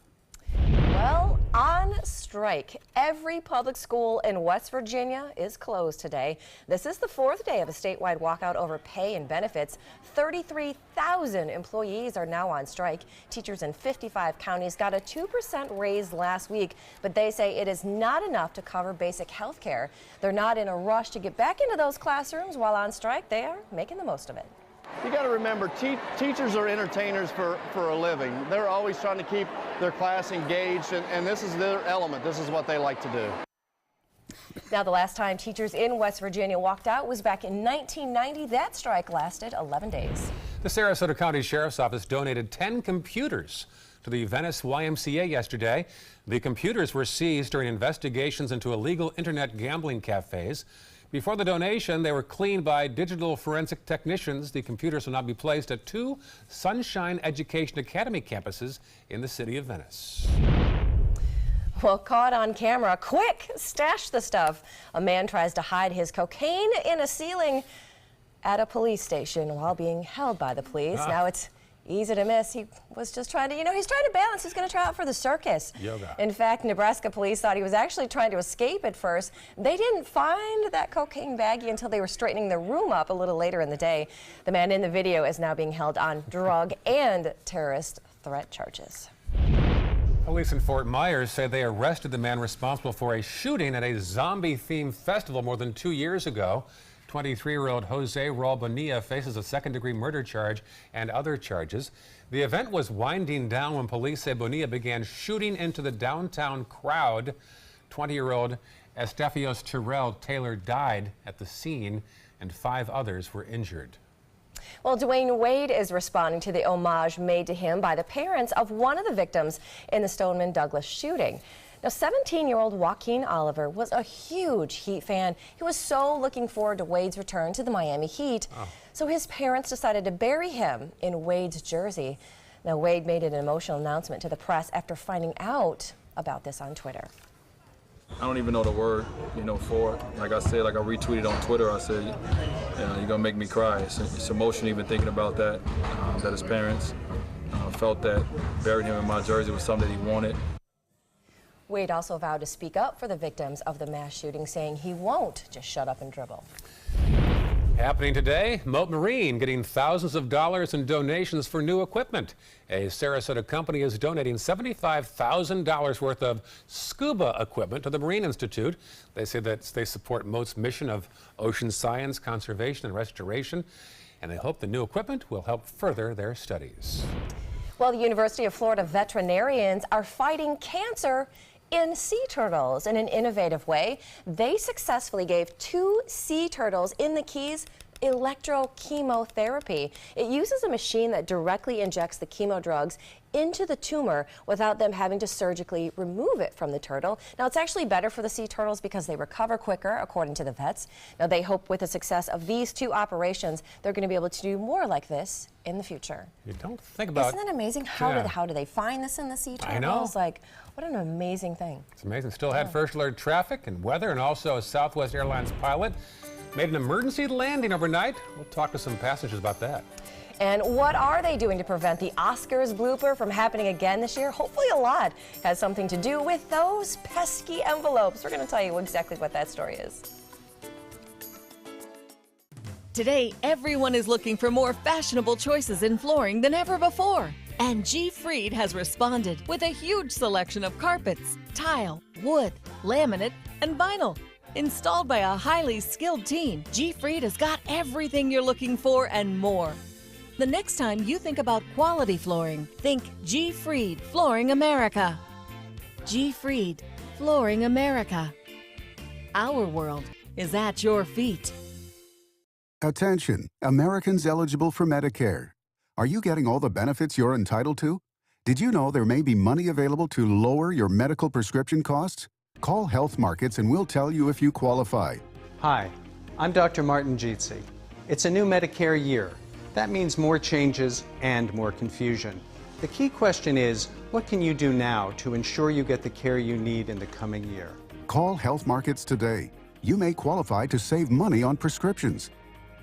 Speaker 3: Well, on strike. Every public school in West Virginia is closed today. This is the 4th day of a statewide walkout over pay and benefits. 33,000 employees are now on strike. Teachers in 55 counties got a 2% raise last week, but they say it is not enough to cover basic health care. They're not in a rush to get back into those classrooms while on strike. They are making the most of it.
Speaker 20: You got to remember, teachers are entertainers for a living. They're always trying to keep their class engaged, and this is their element. This is what they like to do.
Speaker 3: Now, the last time teachers in West Virginia walked out was back in 1990. That strike lasted 11 days.
Speaker 2: The Sarasota County Sheriff's Office donated 10 computers to the Venice YMCA yesterday. The computers were seized during investigations into illegal internet gambling cafes. Before the donation, they were cleaned by digital forensic technicians. The computers will now be placed at 2 Sunshine Education Academy campuses in the city of Venice.
Speaker 3: Well, caught on camera, quick, stash the stuff. A man tries to hide his cocaine in a ceiling at a police station while being held by the police. Now it's easy to miss. He was just trying to, he's trying to balance. He's going to try out for the circus.
Speaker 2: Yoga.
Speaker 3: In fact, Nebraska police thought he was actually trying to escape at first. They didn't find that cocaine baggie until they were straightening the room up a little later in the day. The man in the video is now being held on drug and terrorist threat charges.
Speaker 2: Police in Fort Myers say they arrested the man responsible for a shooting at a zombie-themed festival more than 2 years ago. 23-year-old Jose Raul Bonilla faces a second-degree murder charge and other charges. The event was winding down when police say Bonilla began shooting into the downtown crowd. 20-year-old Estefios Terrell Taylor died at the scene, and 5 others were injured.
Speaker 3: Well, Dwayne Wade is responding to the homage made to him by the parents of one of the victims in the Stoneman Douglas shooting. Now, 17-year-old Joaquin Oliver was a huge Heat fan. He was so looking forward to Wade's return to the Miami Heat. So his parents decided to bury him in Wade's jersey. Now, Wade made an emotional announcement to the press after finding out about this on Twitter.
Speaker 7: I don't even know the word, for it. Like I said, like I retweeted on Twitter, I said, you're gonna make me cry. It's emotional even thinking about that, that his parents felt that burying him in my jersey was something that he wanted.
Speaker 3: Wade also vowed to speak up for the victims of the mass shooting, saying he won't just shut up and dribble.
Speaker 2: Happening today, Moat Marine getting thousands of dollars in donations for new equipment. A Sarasota company is donating $75,000 worth of scuba equipment to the Marine Institute. They say that they support Moat's mission of ocean science, conservation, and restoration, and they hope the new equipment will help further their studies.
Speaker 3: Well, the University of Florida veterinarians are fighting cancer in sea turtles in an innovative way. They successfully gave 2 sea turtles in the Keys electrochemotherapy. It uses a machine that directly injects the chemo drugs into the tumor without them having to surgically remove it from the turtle. Now, it's actually better for the sea turtles because they recover quicker, according to the vets. Now, they hope with the success of these 2 operations, they're going to be able to do more like this in the future.
Speaker 2: You don't think about...
Speaker 3: Isn't that amazing? How do they find this in the sea turtles?
Speaker 2: I know.
Speaker 3: Like, what an amazing thing.
Speaker 2: It's amazing. Still had first alert traffic and weather, and also a Southwest Airlines pilot made an emergency landing overnight. We'll talk to some passengers about that.
Speaker 3: And what are they doing to prevent the Oscars blooper from happening again this year? Hopefully a lot has something to do with those pesky envelopes. We're going to tell you exactly what that story is.
Speaker 8: Today, everyone is looking for more fashionable choices in flooring than ever before. And G. Fried has responded with a huge selection of carpets, tile, wood, laminate, and vinyl. Installed by a highly skilled team, G. Fried has got everything you're looking for and more. The next time you think about quality flooring, think G. Fried Flooring America. G. Fried Flooring America. Our world is at your feet.
Speaker 9: Attention, Americans eligible for Medicare. Are you getting all the benefits you're entitled to? Did you know there may be money available to lower your medical prescription costs? Call Health Markets and we'll tell you if you qualify.
Speaker 10: Hi, I'm Dr. Martin Jeetsi. It's a new Medicare year. That means more changes and more confusion. The key question is, what can you do now to ensure you get the care you need in the coming year?
Speaker 9: Call Health Markets today. You may qualify to save money on prescriptions.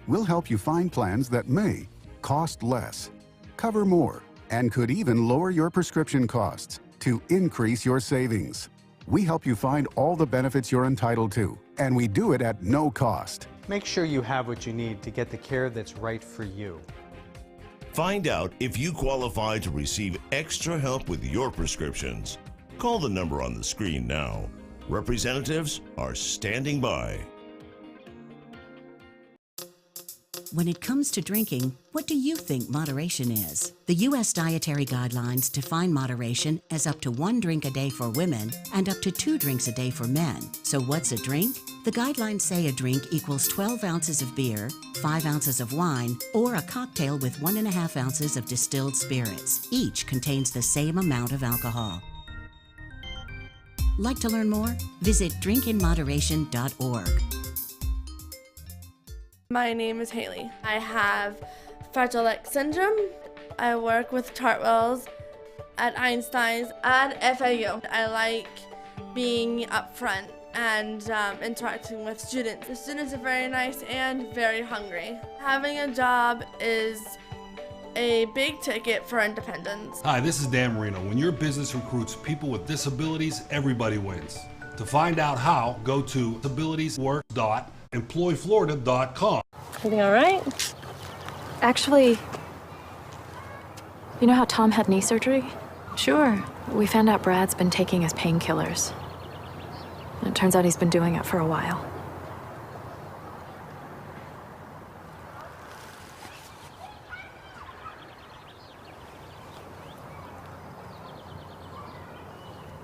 Speaker 9: We'll help you find plans that may cost less, cover more, and could even lower your prescription costs to increase your savings. We help you find all the benefits you're entitled to, and we do it at no cost.
Speaker 10: Make sure you have what you need to get the care that's right for you.
Speaker 21: Find out if you qualify to receive extra help with your prescriptions. Call the number on the screen now. Representatives are standing by.
Speaker 22: When it comes to drinking, what do you think moderation is? The U.S. Dietary Guidelines define moderation as up to 1 drink a day for women and up to 2 drinks a day for men. So what's a drink? The guidelines say a drink equals 12 ounces of beer, 5 ounces of wine, or a cocktail with 1.5 ounces of distilled spirits. Each contains the same amount of alcohol. Like to learn more? Visit drinkinmoderation.org.
Speaker 23: My name is Haley. I have Fragile X syndrome. I work with Chartwells at Einstein's and FAU. I like being up front and interacting with students. The students are very nice and very hungry. Having a job is a big ticket for independence.
Speaker 1: Hi, this is Dan Marino. When your business recruits people with disabilities, everybody wins. To find out how, go to disabilitieswork.employflorida.com.
Speaker 24: Everything all right? Actually, you know how Tom had knee surgery? Sure. We found out Brad's been taking his painkillers. And it turns out he's been doing it for a while.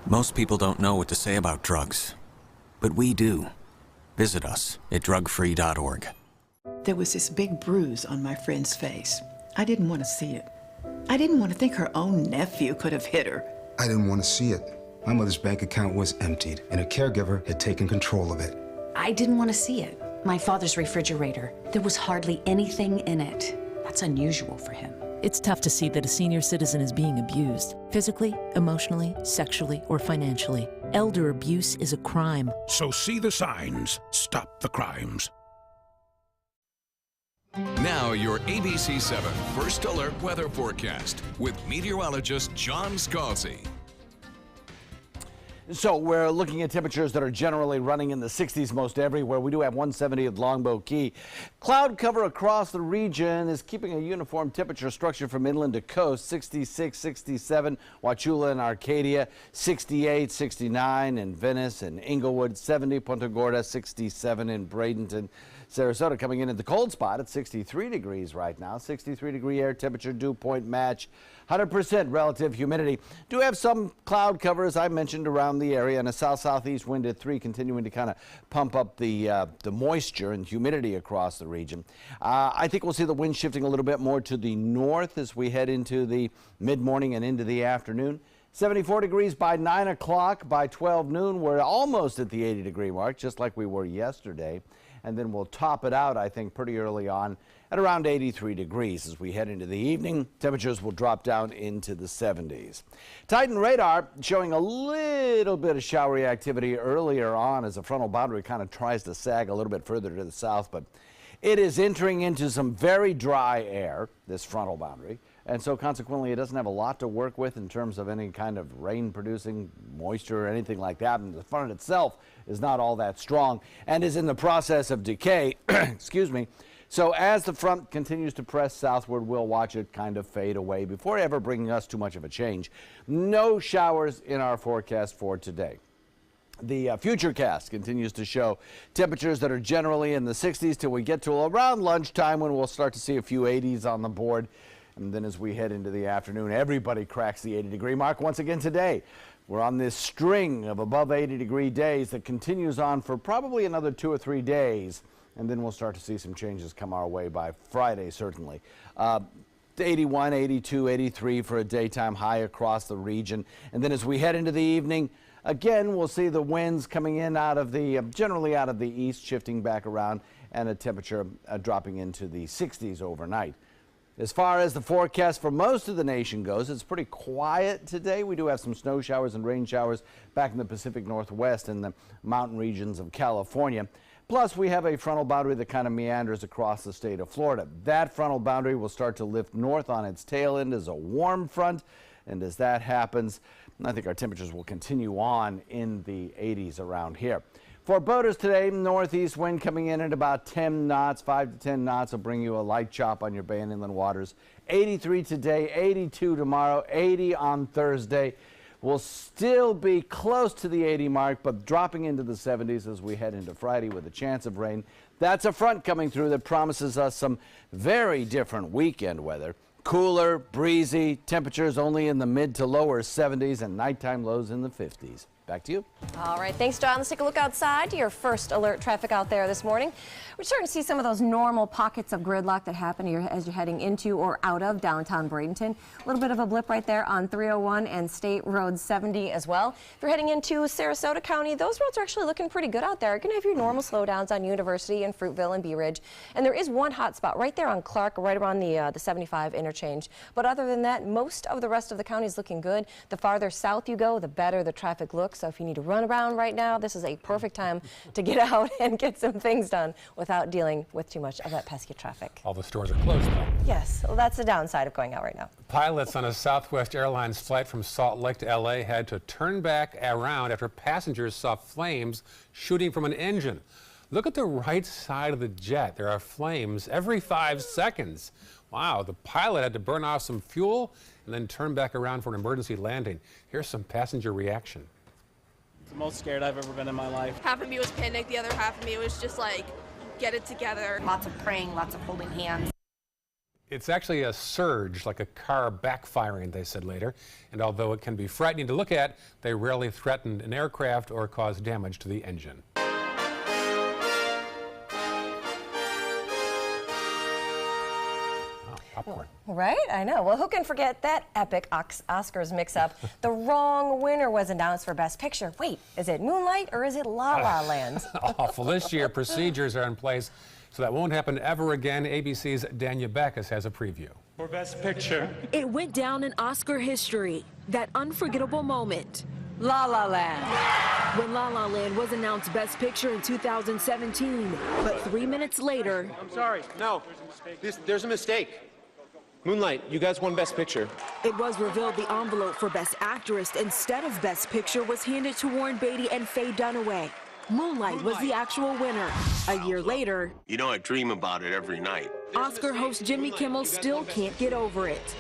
Speaker 25: Most people don't know what to say about drugs, but we do. Visit us at drugfree.org.
Speaker 26: There was this big bruise on my friend's face. I didn't want to see it. I didn't want to think her own nephew could have hit her.
Speaker 28: I didn't want to see it.
Speaker 4: My mother's bank account was emptied, and a caregiver had taken control of it.
Speaker 5: I didn't want to see it. My father's refrigerator, there was hardly anything in it. That's unusual for him.
Speaker 11: It's tough to see that a senior citizen is being abused, physically, emotionally, sexually, or financially. Elder abuse is a crime.
Speaker 12: So see the signs, stop the crimes.
Speaker 14: Now your ABC 7 First Alert weather forecast with meteorologist John Scalzi.
Speaker 17: So we're looking at temperatures that are generally running in the 60s most everywhere. We do have 170 at Longboat Key. Cloud cover across the region is keeping a uniform temperature structure from inland to coast. 66, 67, Wauchula and Arcadia, 68, 69 in Venice and Inglewood, 70 Punta Gorda, 67 in Bradenton. Sarasota coming in at the cold spot at 63 degrees right now. 63-degree air temperature, dew point match, 100% relative humidity. Do have some cloud cover, as I mentioned, around the area, and a south-southeast wind at 3 continuing to kind of pump up the moisture and humidity across the region. I think we'll see the wind shifting a little bit more to the north as we head into the mid-morning and into the afternoon. 74 degrees by 9 o'clock. By 12 noon, we're almost at the 80-degree mark, just like we were yesterday. And then we'll top it out, I think, pretty early on at around 83 degrees as we head into the evening. Temperatures will drop down into the 70s. Titan radar showing a little bit of showery activity earlier on as the frontal boundary kind of tries to sag a little bit further to the south, but it is entering into some very dry air, this frontal boundary. And so consequently, it doesn't have a lot to work with in terms of any kind of rain-producing moisture or anything like that. And the front itself is not all that strong and is in the process of decay. Excuse me. So as the front continues to press southward, we'll watch it kind of fade away before ever bringing us too much of a change. No showers in our forecast for today. The Futurecast continues to show temperatures that are generally in the 60s till we get to around lunchtime when we'll start to see a few 80s on the board. And then as we head into the afternoon, everybody cracks the 80-degree mark once again today. We're on this string of above 80-degree days that continues on for probably another 2 or 3 days. And then we'll start to see some changes come our way by Friday, certainly. 81, 82, 83 for a daytime high across the region. And then as we head into the evening, again, we'll see the winds coming in out of the, generally out of the east, shifting back around, and a temperature dropping into the 60s overnight. As far as the forecast for most of the nation goes, it's pretty quiet today. We do have some snow showers and rain showers back in the Pacific Northwest and the mountain regions of California. Plus, we have a frontal boundary that kind of meanders across the state of Florida. That frontal boundary will start to lift north on its tail end as a warm front. And as that happens, I think our temperatures will continue on in the 80s around here. For boaters today, northeast wind coming in at about 10 knots, 5 to 10 knots will bring you a light chop on your bay and inland waters. 83 today, 82 tomorrow, 80 on Thursday. We'll still be close to the 80 mark, but dropping into the 70s as we head into Friday with a chance of rain. That's a front coming through that promises us some very different weekend weather. Cooler, breezy, temperatures only in the mid to lower 70s and nighttime lows in the 50s. Back to you.
Speaker 3: All right, thanks, John. Let's take a look outside to your first alert traffic out there this morning. We're starting to see some of those normal pockets of gridlock that happen as you're heading into or out of downtown Bradenton. A little bit of a blip right there on 301 and State Road 70 as well. If you're heading into Sarasota County, those roads are actually looking pretty good out there. You're going to have your normal slowdowns on University and Fruitville and Bee Ridge. And there is one hot spot right there on Clark, right around the 75 interchange. But other than that, most of the rest of the county is looking good. The farther south you go, the better the traffic looks. So if you need to run around right now, this is a perfect time to get out and get some things done without dealing with too much of that pesky traffic.
Speaker 2: All the stores are closed, though.
Speaker 3: Yes, well, that's the downside of going out right now.
Speaker 2: Pilots on a Southwest Airlines flight from Salt Lake to L.A. had to turn back around after passengers saw flames shooting from an engine. Look at the right side of the jet. There are flames every 5 seconds. Wow, the pilot had to burn off some fuel and then turn back around for an emergency landing. Here's some passenger reaction.
Speaker 13: It's the most scared I've ever been in my life.
Speaker 15: Half of me was panicked, the other half of me was just like, get it together.
Speaker 27: Lots of praying, lots of holding hands.
Speaker 2: It's actually a surge, like a car backfiring, they said later. And although it can be frightening to look at, they rarely threatened an aircraft or caused damage to the engine.
Speaker 3: Right? I know. Well, who can forget that epic Oscars mix-up? The wrong winner was announced for Best Picture. Wait, is it Moonlight or is it La La Land?
Speaker 2: Awful. This year, procedures are in place so that won't happen ever again. ABC's Danya Backus has a preview.
Speaker 6: For Best Picture.
Speaker 7: It went down in Oscar history, that unforgettable moment.
Speaker 5: La La Land.
Speaker 7: When La La Land was announced Best Picture in 2017, but 3 minutes later...
Speaker 8: I'm sorry, no, there's a mistake. Moonlight, you guys won Best Picture.
Speaker 7: It was revealed the envelope for Best Actress instead of Best Picture was handed to Warren Beatty and Faye Dunaway. Moonlight was the actual winner. A year later...
Speaker 16: You know, I dream about it every night.
Speaker 7: Oscar host Jimmy Kimmel still can't get over it.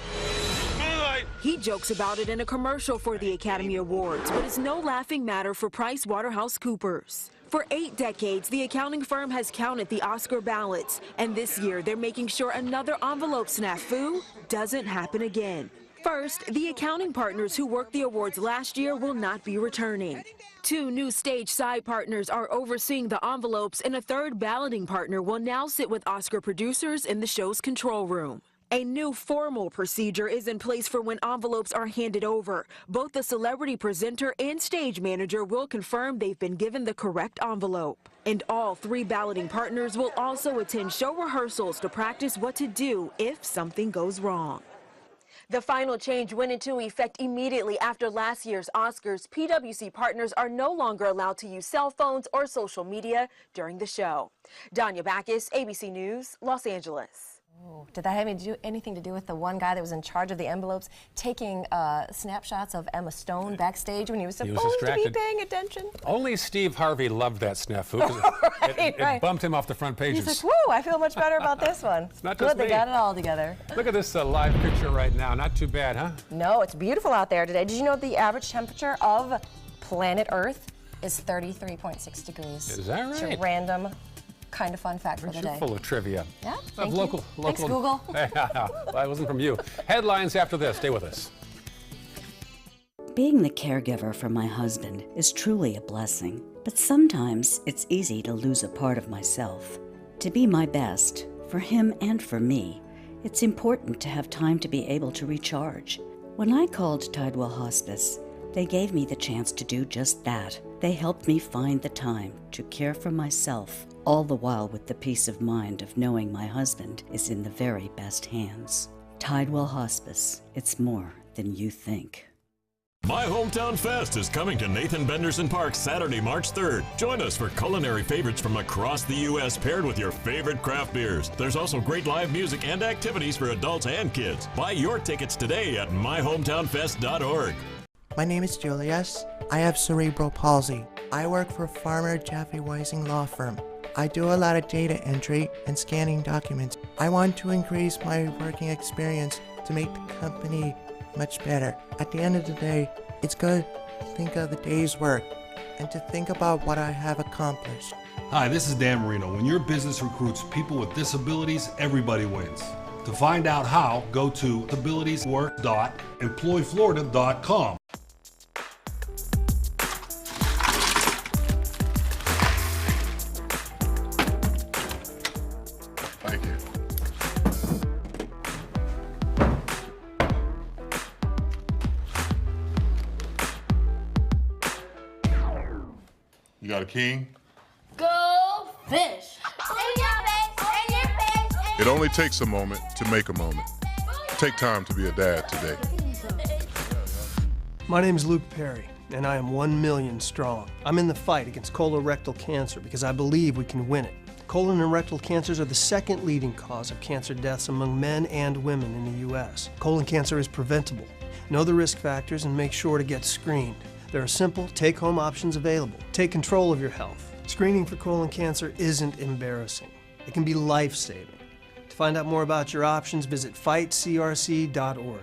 Speaker 7: He jokes about it in a commercial for the Academy Awards, but it's no laughing matter for PricewaterhouseCoopers. For 8 decades, the accounting firm has counted the Oscar ballots, and this year they're making sure another envelope snafu doesn't happen again. First, the accounting partners who worked the awards last year will not be returning. 2 new stage side partners are overseeing the envelopes, and a third balloting partner will now sit with Oscar producers in the show's control room. A new formal procedure is in place for when envelopes are handed over. Both the celebrity presenter and stage manager will confirm they've been given the correct envelope. And all 3 balloting partners will also attend show rehearsals to practice what to do if something goes wrong. The final change went into effect immediately after last year's Oscars. PwC partners are no longer allowed to use cell phones or social media during the show. Danya Backus, ABC News, Los Angeles.
Speaker 3: Oh, did that have anything to do with the one guy that was in charge of the envelopes taking snapshots of Emma Stone backstage when he was supposed to be paying attention?
Speaker 2: Only Steve Harvey loved that snafu. It bumped him off the front pages.
Speaker 3: He's like, whoa, I feel much better about this one.
Speaker 2: It's not
Speaker 3: good,
Speaker 2: just
Speaker 3: they
Speaker 2: me.
Speaker 3: got it all together.
Speaker 2: Look at this live picture right now. Not too bad, huh?
Speaker 3: No, it's beautiful out there today. Did you know the average temperature of planet Earth is 33.6 degrees?
Speaker 2: Is that right?
Speaker 3: It's a random kind of fun fact for the day.
Speaker 2: Full of trivia.
Speaker 3: Yeah,
Speaker 2: thank
Speaker 3: you. Thanks, Google.
Speaker 2: That wasn't from you. Headlines after this. Stay with us.
Speaker 22: Being the caregiver for my husband is truly a blessing, but sometimes it's easy to lose a part of myself. To be my best, for him and for me, it's important to have time to be able to recharge. When I called Tidewell Hospice, they gave me the chance to do just that. They helped me find the time to care for myself, all the while with the peace of mind of knowing my husband is in the very best hands. Tidewell Hospice, it's more than you think.
Speaker 18: My Hometown Fest is coming to Nathan Benderson Park Saturday, March 3rd. Join us for culinary favorites from across the U.S. paired with your favorite craft beers. There's also great live music and activities for adults and kids. Buy your tickets today at myhometownfest.org.
Speaker 19: My name is Julius. I have cerebral palsy. I work for Farmer Jeffrey Weising Law Firm. I do a lot of data entry and scanning documents. I want to increase my working experience to make the company much better. At the end of the day, it's good to think of the day's work and to think about what I have accomplished.
Speaker 1: Hi, this is Dan Marino. When your business recruits people with disabilities, everybody wins. To find out how, go to abilitieswork.employflorida.com.
Speaker 20: Thank you. You got a king?
Speaker 23: Go fish.
Speaker 20: It only takes a moment to make a moment. Take time to be a dad today.
Speaker 28: My name is Luke Perry, and I am 1 million strong. I'm in the fight against colorectal cancer because I believe we can win it. Colon and rectal cancers are the second leading cause of cancer deaths among men and women in the U.S. Colon cancer is preventable. Know the risk factors and make sure to get screened. There are simple, take-home options available. Take control of your health. Screening for colon cancer isn't embarrassing. It can be life-saving. To find out more about your options, visit fightcrc.org.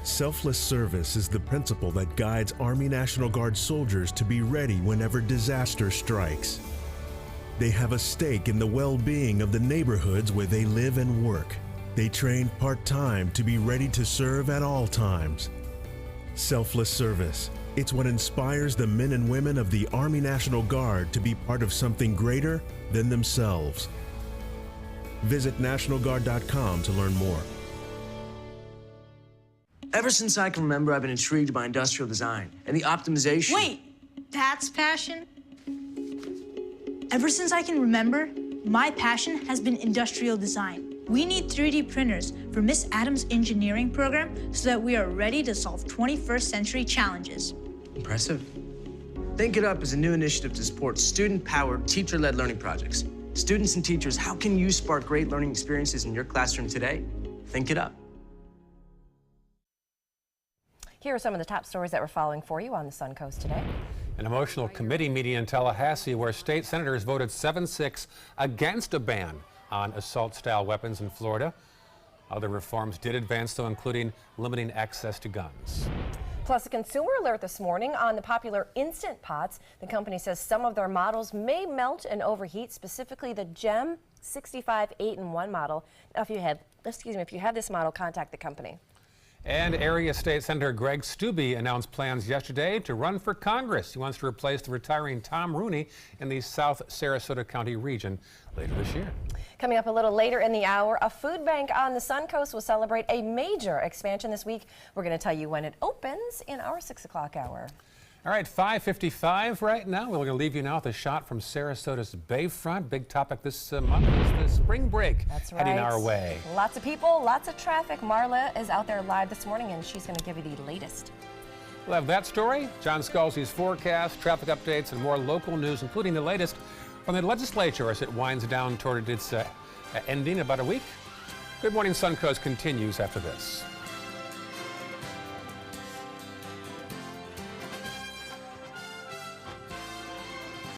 Speaker 29: Selfless service is the principle that guides Army National Guard soldiers to be ready whenever disaster strikes. They have a stake in the well-being of the neighborhoods where they live and work. They train part-time to be ready to serve at all times. Selfless service. It's what inspires the men and women of the Army National Guard to be part of something greater than themselves. Visit NationalGuard.com to learn more.
Speaker 4: Ever since I can remember, I've been intrigued by industrial design and the optimization.
Speaker 6: Wait, that's passion? Ever since I can remember, my passion has been industrial design. We need 3D printers for Miss Adams' engineering program so that we are ready to solve 21st century challenges.
Speaker 4: Impressive. Think It Up is a new initiative to support student-powered, teacher-led learning projects. Students and teachers, how can you spark great learning experiences in your classroom today? Think It Up.
Speaker 3: Here are some of the top stories that we're following for you on the Suncoast today.
Speaker 2: An emotional committee meeting in Tallahassee where state senators voted 7-6 against a ban on assault-style weapons in Florida. Other reforms did advance, though, including limiting access to guns.
Speaker 3: Plus, a consumer alert this morning on the popular Instant Pots. The company says some of their models may melt and overheat, specifically the GEM 65 8-in-1 model. Now, if you have this model, contact the company.
Speaker 2: And Area State Senator Greg Stubbe announced plans yesterday to run for Congress. He wants to replace the retiring Tom Rooney in the South Sarasota County region later this year.
Speaker 3: Coming up a little later in the hour, a food bank on the Suncoast will celebrate a major expansion this week. We're going to tell you when it opens in our 6 o'clock hour.
Speaker 2: All right, 5:55 right now. We're going to leave you now with a shot from Sarasota's Bayfront. Big topic this month is the spring break.
Speaker 3: That's right.
Speaker 2: Heading our way.
Speaker 3: Lots of people, lots of traffic. Marla is out there live this morning, and she's going to give you the latest.
Speaker 2: We'll have that story, John Scalzi's forecast, traffic updates, and more local news, including the latest from the legislature as it winds down toward its ending in about a week. Good Morning Suncoast continues after this.